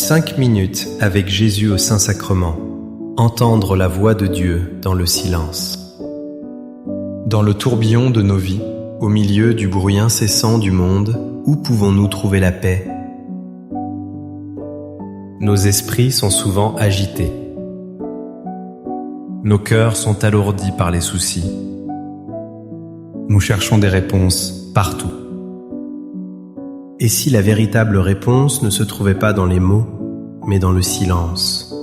5 minutes avec Jésus au Saint-Sacrement. Entendre la voix de Dieu dans le silence. Dans le tourbillon de nos vies, au milieu du bruit incessant du monde, où pouvons-nous trouver la paix? Nos esprits sont souvent agités. Nos cœurs sont alourdis par les soucis. Nous cherchons des réponses partout. Et si la véritable réponse ne se trouvait pas dans les mots, mais dans le silence?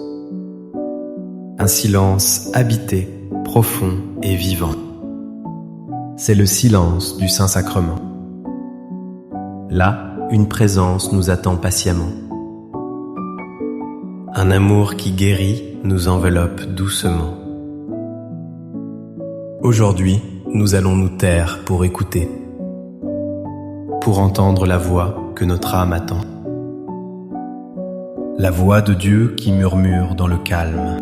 Un silence habité, profond et vivant. C'est le silence du Saint-Sacrement. Là, une présence nous attend patiemment. Un amour qui guérit nous enveloppe doucement. Aujourd'hui, nous allons nous taire pour écouter, pour entendre la voix que notre âme attend. La voix de Dieu qui murmure dans le calme.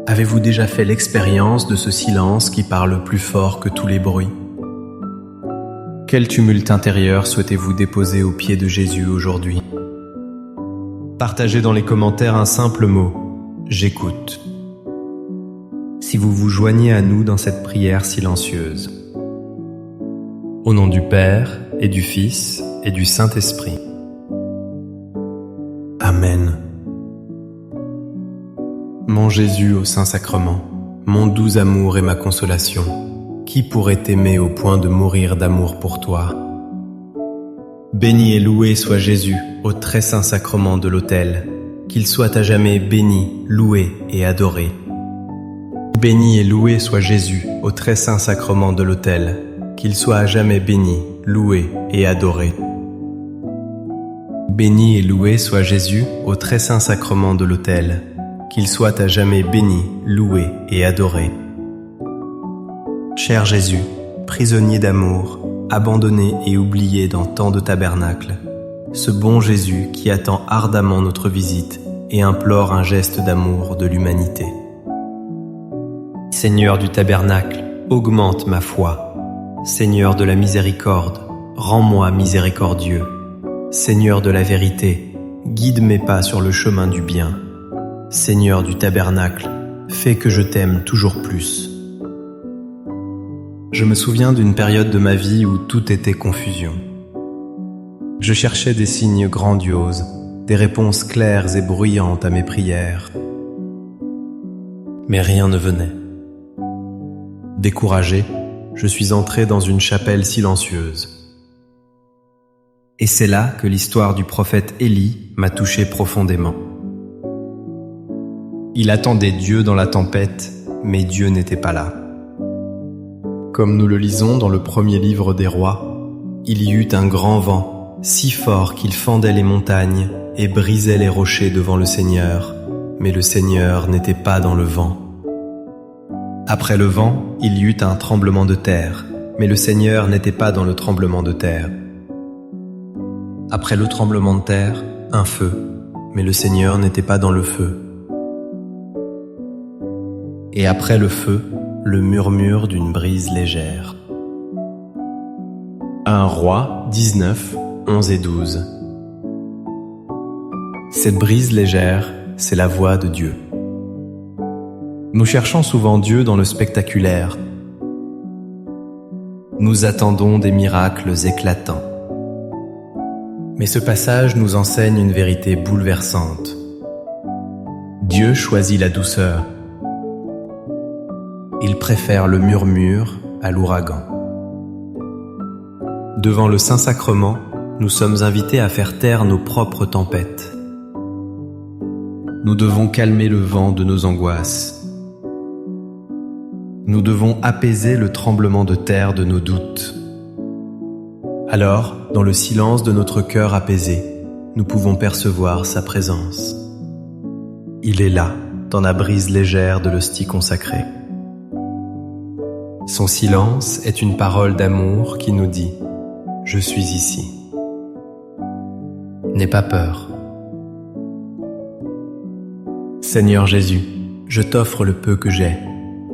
Avez-vous déjà fait l'expérience de ce silence qui parle plus fort que tous les bruits? Quel tumulte intérieur souhaitez-vous déposer aux pieds de Jésus aujourd'hui? Partagez dans les commentaires un simple mot, j'écoute. Si vous vous joignez à nous dans cette prière silencieuse. Au nom du Père, et du Fils, et du Saint-Esprit. Amen. Mon Jésus au Saint-Sacrement, mon doux amour et ma consolation, qui pourrait t'aimer au point de mourir d'amour pour toi? Béni et loué soit Jésus au très saint sacrement de l'autel, qu'il soit à jamais béni, loué et adoré. Béni et loué soit Jésus au très saint sacrement de l'autel, qu'il soit à jamais béni, loué et adoré. Béni et loué soit Jésus au très saint sacrement de l'autel, qu'il soit à jamais béni, loué et adoré. Cher Jésus, prisonnier d'amour, abandonné et oublié dans tant de tabernacles, ce bon Jésus qui attend ardemment notre visite et implore un geste d'amour de l'humanité. Seigneur du tabernacle, augmente ma foi. Seigneur de la miséricorde, rends-moi miséricordieux. Seigneur de la vérité, guide mes pas sur le chemin du bien. Seigneur du tabernacle, fais que je t'aime toujours plus. Je me souviens d'une période de ma vie où tout était confusion. Je cherchais des signes grandioses, des réponses claires et bruyantes à mes prières. Mais rien ne venait. Découragé, je suis entré dans une chapelle silencieuse. Et c'est là que l'histoire du prophète Élie m'a touché profondément. Il attendait Dieu dans la tempête, mais Dieu n'était pas là. Comme nous le lisons dans le premier livre des rois, il y eut un grand vent, si fort qu'il fendait les montagnes et brisait les rochers devant le Seigneur, mais le Seigneur n'était pas dans le vent. Après le vent, il y eut un tremblement de terre, mais le Seigneur n'était pas dans le tremblement de terre. Après le tremblement de terre, un feu, mais le Seigneur n'était pas dans le feu. Et après le feu, le murmure d'une brise légère. 1 Roi 19, 11 et 12. Cette brise légère, c'est la voix de Dieu. Nous cherchons souvent Dieu dans le spectaculaire. Nous attendons des miracles éclatants. Mais ce passage nous enseigne une vérité bouleversante. Dieu choisit la douceur. Il préfère le murmure à l'ouragan. Devant le Saint-Sacrement, nous sommes invités à faire taire nos propres tempêtes. Nous devons calmer le vent de nos angoisses. Nous devons apaiser le tremblement de terre de nos doutes. Alors, dans le silence de notre cœur apaisé, nous pouvons percevoir sa présence. Il est là, dans la brise légère de l'hostie consacrée. Son silence est une parole d'amour qui nous dit « Je suis ici ». N'aie pas peur. Seigneur Jésus, je t'offre le peu que j'ai,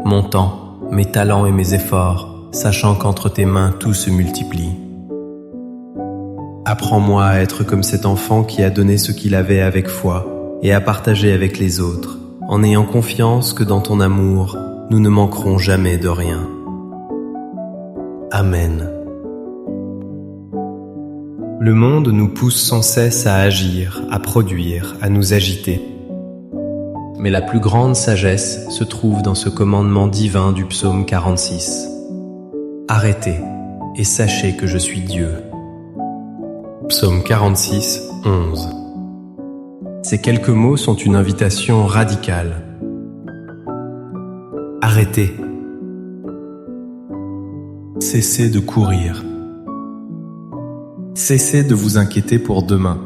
mon temps, mes talents et mes efforts, sachant qu'entre tes mains tout se multiplie. Apprends-moi à être comme cet enfant qui a donné ce qu'il avait avec foi et à partager avec les autres, en ayant confiance que dans ton amour, nous ne manquerons jamais de rien. Amen. Le monde nous pousse sans cesse à agir, à produire, à nous agiter. Mais la plus grande sagesse se trouve dans ce commandement divin du psaume 46. Arrêtez et sachez que je suis Dieu. Psaume 46, 11. Ces quelques mots sont une invitation radicale. Arrêtez. Cessez de courir. Cessez de vous inquiéter pour demain.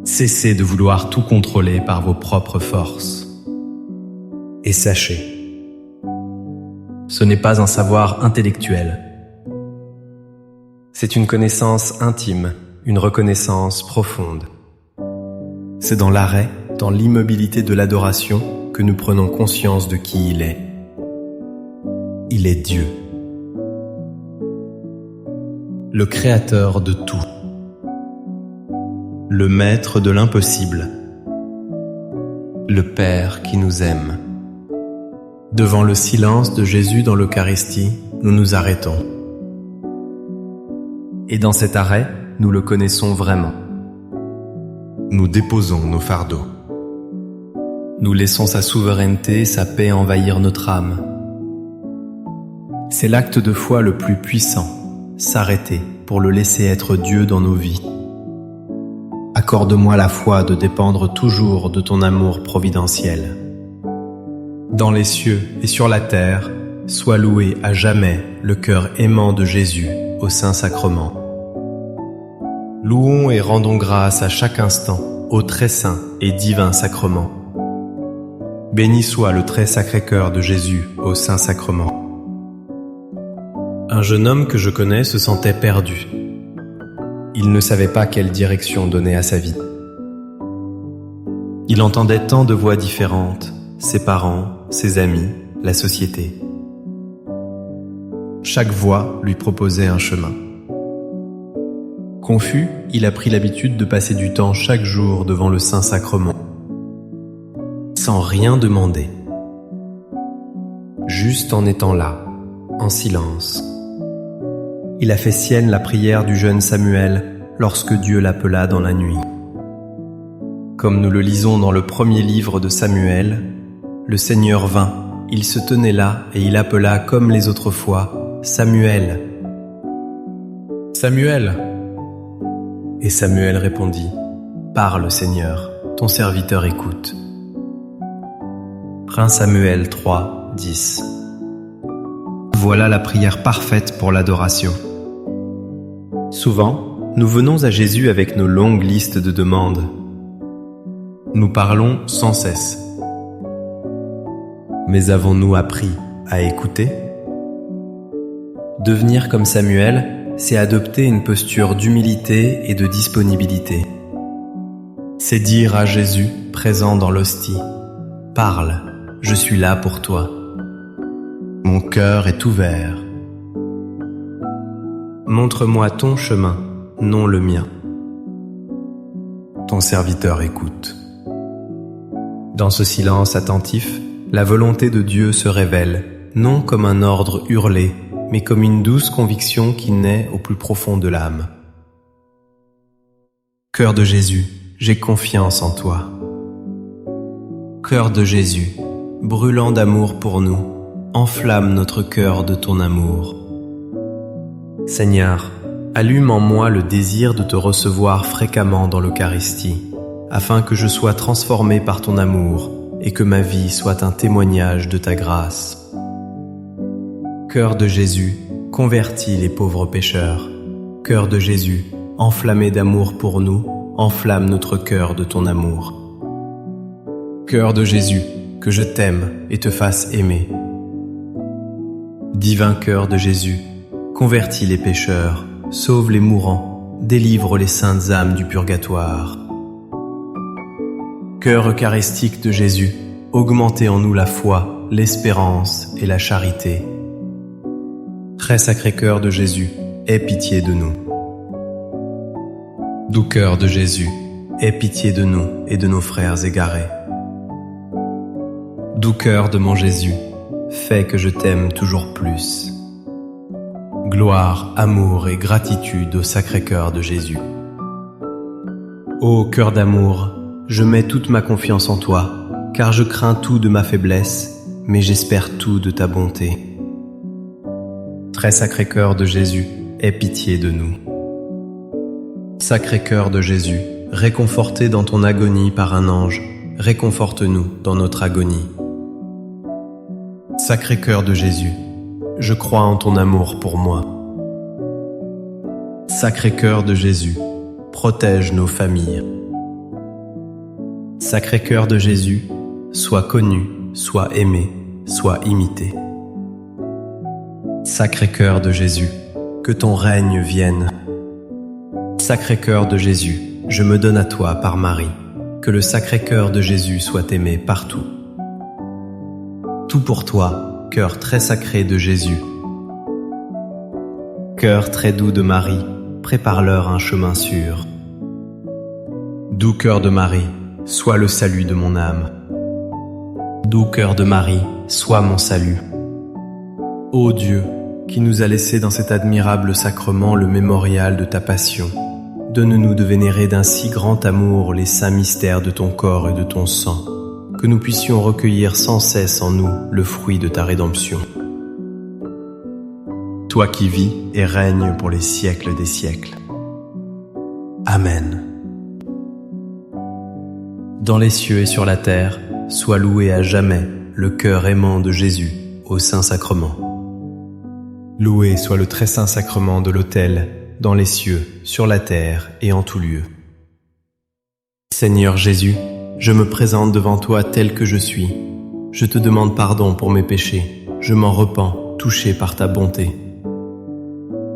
Cessez de vouloir tout contrôler par vos propres forces. Et sachez, ce n'est pas un savoir intellectuel. C'est une connaissance intime, une reconnaissance profonde. C'est dans l'arrêt, dans l'immobilité de l'adoration, que nous prenons conscience de qui il est. Il est Dieu. Le créateur de tout. Le maître de l'impossible. Le Père qui nous aime. Devant le silence de Jésus dans l'Eucharistie, nous nous arrêtons. Et dans cet arrêt, nous le connaissons vraiment. Nous déposons nos fardeaux. Nous laissons sa souveraineté, sa paix envahir notre âme. C'est l'acte de foi le plus puissant, s'arrêter pour le laisser être Dieu dans nos vies. Accorde-moi la foi de dépendre toujours de ton amour providentiel. Dans les cieux et sur la terre, sois loué à jamais le cœur aimant de Jésus au Saint-Sacrement. Louons et rendons grâce à chaque instant au très saint et divin sacrement. Béni soit le très sacré cœur de Jésus au Saint-Sacrement. Un jeune homme que je connais se sentait perdu. Il ne savait pas quelle direction donner à sa vie. Il entendait tant de voix différentes, ses parents, ses amis, la société. Chaque voix lui proposait un chemin. Confus, il a pris l'habitude de passer du temps chaque jour devant le Saint-Sacrement, sans rien demander, juste en étant là, en silence. Il a fait sienne la prière du jeune Samuel lorsque Dieu l'appela dans la nuit. Comme nous le lisons dans le premier livre de Samuel, le Seigneur vint, il se tenait là et il appela comme les autres fois, « Samuel ! Samuel !» Et Samuel répondit, « Parle, Seigneur, ton serviteur écoute. » 1 Samuel 3, 10. Voilà la prière parfaite pour l'adoration. Souvent, nous venons à Jésus avec nos longues listes de demandes. Nous parlons sans cesse. Mais avons-nous appris à écouter ? Devenir comme Samuel, c'est adopter une posture d'humilité et de disponibilité. C'est dire à Jésus, présent dans l'hostie, « Parle, je suis là pour toi. Mon cœur est ouvert. Montre-moi ton chemin, non le mien. Ton serviteur écoute. » Dans ce silence attentif, la volonté de Dieu se révèle, non comme un ordre hurlé, mais comme une douce conviction qui naît au plus profond de l'âme. Cœur de Jésus, j'ai confiance en toi. Cœur de Jésus, brûlant d'amour pour nous, enflamme notre cœur de ton amour. Seigneur, allume en moi le désir de te recevoir fréquemment dans l'Eucharistie, afin que je sois transformé par ton amour et que ma vie soit un témoignage de ta grâce. Cœur de Jésus, convertis les pauvres pécheurs. Cœur de Jésus, enflammé d'amour pour nous, enflamme notre cœur de ton amour. Cœur de Jésus, que je t'aime et te fasse aimer. Divin cœur de Jésus, convertis les pécheurs, sauve les mourants, délivre les saintes âmes du purgatoire. Cœur eucharistique de Jésus, augmentez en nous la foi, l'espérance et la charité. Très sacré cœur de Jésus, aie pitié de nous. Doux cœur de Jésus, aie pitié de nous et de nos frères égarés. Doux cœur de mon Jésus, fais que je t'aime toujours plus. Gloire, amour et gratitude au Sacré-Cœur de Jésus. Ô cœur d'amour, je mets toute ma confiance en toi, car je crains tout de ma faiblesse, mais j'espère tout de ta bonté. Très Sacré-Cœur de Jésus, aie pitié de nous. Sacré-Cœur de Jésus, réconforté dans ton agonie par un ange, réconforte-nous dans notre agonie. Sacré-Cœur de Jésus, je crois en ton amour pour moi. Sacré-Cœur de Jésus, protège nos familles. Sacré-Cœur de Jésus, sois connu, sois aimé, sois imité. Sacré-Cœur de Jésus, que ton règne vienne. Sacré-Cœur de Jésus, je me donne à toi par Marie, que le Sacré-Cœur de Jésus soit aimé partout. Tout pour toi, cœur très sacré de Jésus. Cœur très doux de Marie, prépare-leur un chemin sûr. Doux cœur de Marie, sois le salut de mon âme. Doux cœur de Marie, sois mon salut. Ô Dieu, qui nous a laissé dans cet admirable sacrement le mémorial de ta passion, donne-nous de vénérer d'un si grand amour les saints mystères de ton corps et de ton sang, que nous puissions recueillir sans cesse en nous le fruit de ta rédemption. Toi qui vis et règnes pour les siècles des siècles. Amen. Dans les cieux et sur la terre, sois loué à jamais le cœur aimant de Jésus au Saint-Sacrement. Loué soit le très saint sacrement de l'autel, dans les cieux, sur la terre et en tout lieu. Seigneur Jésus, je me présente devant toi tel que je suis. Je te demande pardon pour mes péchés. Je m'en repens, touché par ta bonté.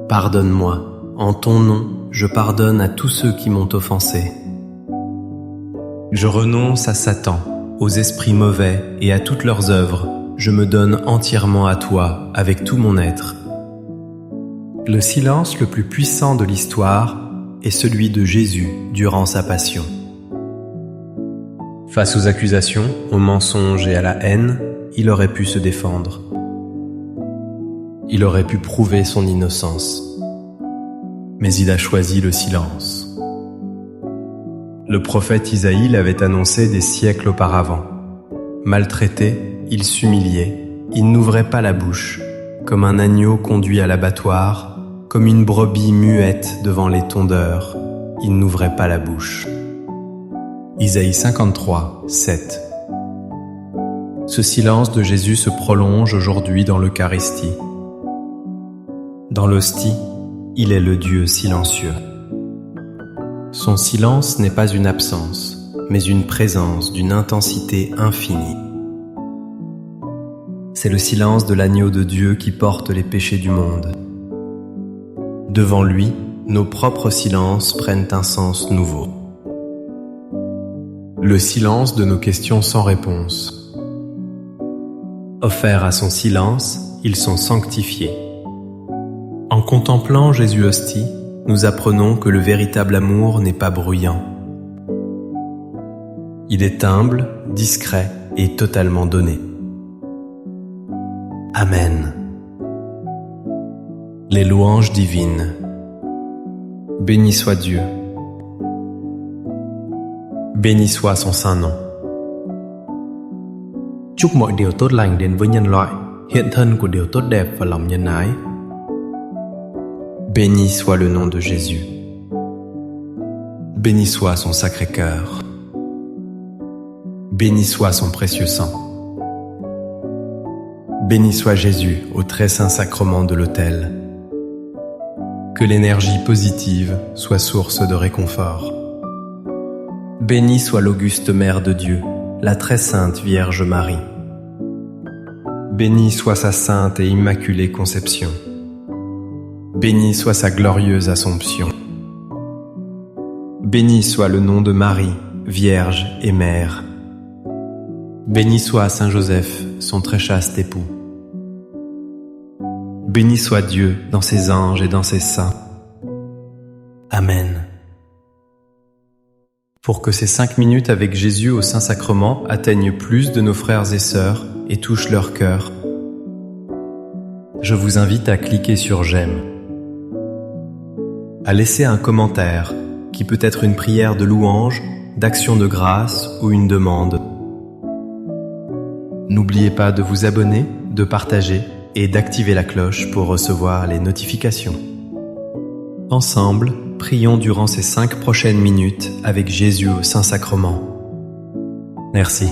Pardonne-moi. En ton nom, je pardonne à tous ceux qui m'ont offensé. Je renonce à Satan, aux esprits mauvais et à toutes leurs œuvres. Je me donne entièrement à toi, avec tout mon être. Le silence le plus puissant de l'histoire est celui de Jésus durant sa passion. Face aux accusations, aux mensonges et à la haine, il aurait pu se défendre. Il aurait pu prouver son innocence. Mais il a choisi le silence. Le prophète Isaïe l'avait annoncé des siècles auparavant. Maltraité, il s'humiliait, il n'ouvrait pas la bouche, comme un agneau conduit à l'abattoir, comme une brebis muette devant les tondeurs, il n'ouvrait pas la bouche. Isaïe 53, 7. Ce silence de Jésus se prolonge aujourd'hui dans l'Eucharistie. Dans l'hostie, il est le Dieu silencieux. Son silence n'est pas une absence, mais une présence d'une intensité infinie. C'est le silence de l'agneau de Dieu qui porte les péchés du monde. Devant lui, nos propres silences prennent un sens nouveau. Le silence de nos questions sans réponse. Offerts à son silence, ils sont sanctifiés. En contemplant Jésus hostie, nous apprenons que le véritable amour n'est pas bruyant. Il est humble, discret et totalement donné. Amen. Les louanges divines. Béni soit Dieu. Béni soit son saint nom. Chúc mọi điều tốt lành đến với nhân loại, hiện thân của điều tốt đẹp và lòng nhân ái. Béni soit le nom de Jésus. Béni soit son sacré cœur. Béni soit son précieux sang. Béni soit Jésus au très saint sacrement de l'autel. Que l'énergie positive soit source de réconfort. Bénie soit l'auguste Mère de Dieu, la très sainte Vierge Marie. Bénie soit sa sainte et immaculée conception. Béni soit sa glorieuse Assomption. Béni soit le nom de Marie, Vierge et Mère. Béni soit Saint Joseph, son très chaste époux. Béni soit Dieu dans ses anges et dans ses saints. Amen. pour que ces 5 minutes avec Jésus au Saint-Sacrement atteignent plus de nos frères et sœurs et touchent leur cœur. Je vous invite à cliquer sur j'aime, à laisser un commentaire qui peut être une prière de louange, d'action de grâce ou une demande. N'oubliez pas de vous abonner, de partager et d'activer la cloche pour recevoir les notifications. Ensemble, prions durant ces 5 prochaines minutes avec Jésus au Saint-Sacrement. Merci.